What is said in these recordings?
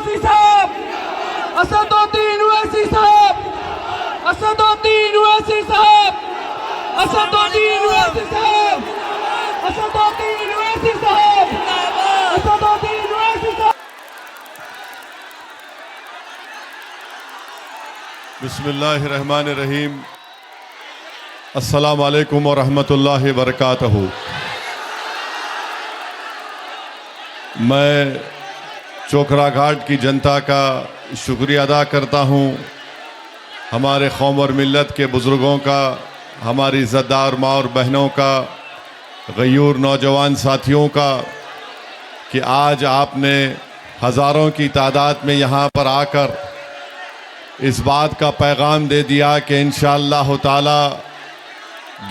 ओवैसी साहब, असदुद्दीन ओवैसी साहब, असदुद्दीन ओवैसी साहब, असदुद्दीन ओवैसी साहब, असदुद्दीन ओवैसी साहब, असदुद्दीन ओवैसी साहब। बिस्मिल्लाहिर्रहमानिर्रहीम। अस्सलामु अलैकुम व रहमतुल्लाहि व बरकातहू। मैं चोकरा घाट की जनता का शुक्रिया अदा करता हूँ, हमारे कौम और मिल्लत के बुज़ुर्गों का, हमारी इज़्ज़तदार माँ और बहनों का, गयूर नौजवान साथियों का, कि आज आपने हज़ारों की तादाद में यहाँ पर आकर इस बात का पैगाम दे दिया कि इंशाअल्लाह ताला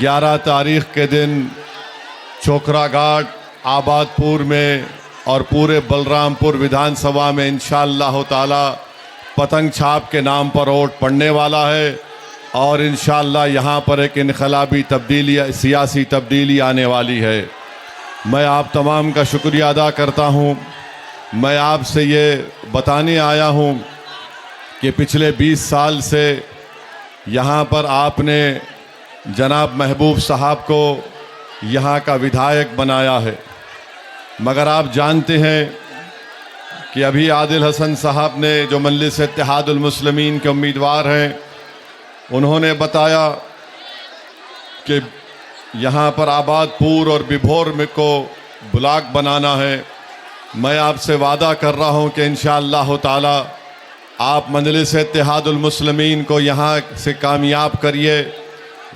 11 तारीख़ के दिन चोकरा घाट, आबादपुर में और पूरे बलरामपुर विधानसभा में इंशाअल्लाह ताला पतंग छाप के नाम पर वोट पड़ने वाला है और इंशाअल्लाह यहाँ पर एक इनकलाबी तब्दीली, सियासी तब्दीली आने वाली है। मैं आप तमाम का शुक्रिया अदा करता हूँ। मैं आपसे ये बताने आया हूँ कि पिछले 20 साल से यहाँ पर आपने जनाब महबूब साहब को यहाँ का विधायक बनाया है, मगर आप जानते हैं कि अभी आदिल हसन साहब ने, जो मजलिस इत्तेहादुल मुस्लिमीन के उम्मीदवार हैं, उन्होंने बताया कि यहाँ पर आबादपुर और बिभोर में को ब्लॉक बनाना है। मैं आपसे वादा कर रहा हूँ कि इंशाअल्लाह ताला आप मजलिस इत्तेहादुल मुस्लिमीन को यहाँ से कामयाब करिए।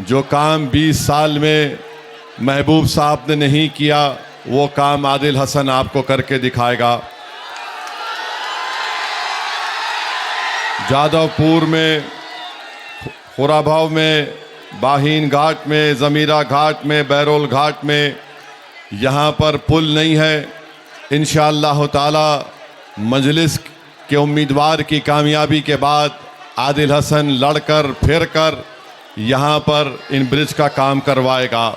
जो काम 20 साल में महबूब साहब ने नहीं किया, वो काम आदिल हसन आपको करके दिखाएगा। जादवपुर में, खुराभाव में, बाहीन घाट में, ज़मीरा घाट में, बैरोल घाट में यहाँ पर पुल नहीं है। इंशाअल्लाह ताला मजलिस के उम्मीदवार की कामयाबी के बाद आदिल हसन लड़कर फिर कर यहाँ पर इन ब्रिज का काम करवाएगा।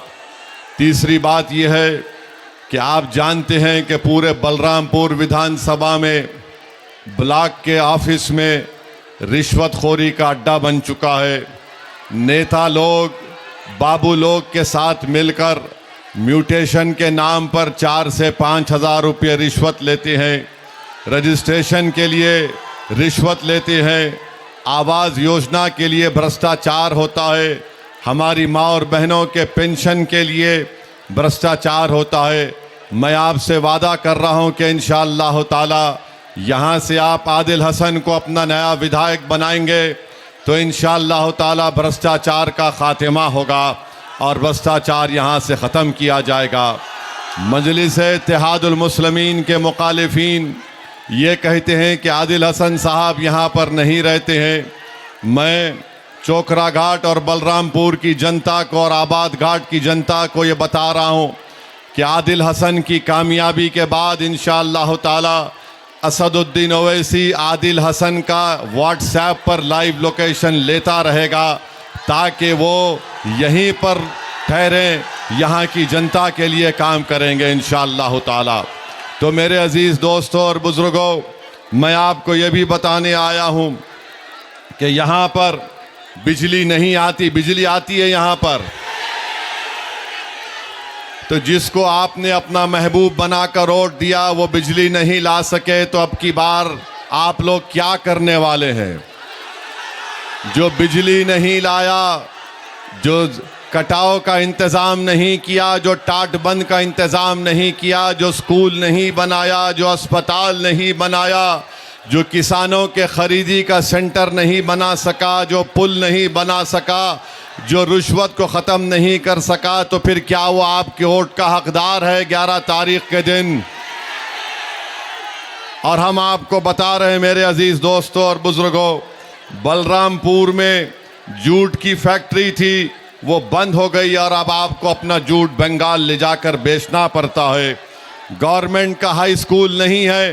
तीसरी बात यह है कि आप जानते हैं कि पूरे बलरामपुर विधानसभा में ब्लॉक के ऑफिस में रिश्वतखोरी का अड्डा बन चुका है। नेता लोग, बाबू लोग के साथ मिलकर म्यूटेशन के नाम पर 4 से 5 हज़ार रुपये रिश्वत लेते हैं, रजिस्ट्रेशन के लिए रिश्वत लेते हैं, आवास योजना के लिए भ्रष्टाचार होता है, हमारी माँ और बहनों के पेंशन के लिए भ्रष्टाचार होता है। मैं आपसे वादा कर रहा हूँ कि इंशाअल्लाह ताला यहाँ से आप आदिल हसन को अपना नया विधायक बनाएंगे तो इंशाअल्लाह ताला भ्रष्टाचार का खात्मा होगा और भ्रष्टाचार यहाँ से ख़त्म किया जाएगा। मजलिस इत्तेहादुल मुस्लिमीन के मुखालिफिन ये कहते हैं कि आदिल हसन साहब यहाँ पर नहीं रहते हैं। मैं चोकरा घाट और बलरामपुर की जनता को और आबाद घाट की जनता को ये बता रहा हूँ कि आदिल हसन की कामयाबी के बाद इंशाअल्लाह ताला असदुद्दीन ओवैसी आदिल हसन का व्हाट्सएप पर लाइव लोकेशन लेता रहेगा ताकि वो यहीं पर ठहरें, यहाँ की जनता के लिए काम करेंगे इंशाअल्लाह ताला। तो मेरे अजीज़ दोस्तों और बुज़ुर्गों, मैं आपको ये भी बताने आया हूँ कि यहाँ पर बिजली नहीं आती, बिजली आती है यहाँ पर। तो जिसको आपने अपना महबूब बनाकर वोट दिया वो बिजली नहीं ला सके, तो अब की बार आप लोग क्या करने वाले हैं? जो बिजली नहीं लाया, जो कटाव का इंतज़ाम नहीं किया, जो टाट बंद का इंतज़ाम नहीं किया, जो स्कूल नहीं बनाया, जो अस्पताल नहीं बनाया, जो किसानों के ख़रीदी का सेंटर नहीं बना सका, जो पुल नहीं बना सका, जो रिश्वत को ख़त्म नहीं कर सका, तो फिर क्या वो आपके वोट का हकदार है 11 तारीख़ के दिन? और हम आपको बता रहे हैं मेरे अजीज़ दोस्तों और बुज़ुर्गों, बलरामपुर में जूट की फैक्ट्री थी, वो बंद हो गई और अब आपको अपना जूट बंगाल ले जाकर बेचना पड़ता है। गवर्नमेंट का हाई स्कूल नहीं है,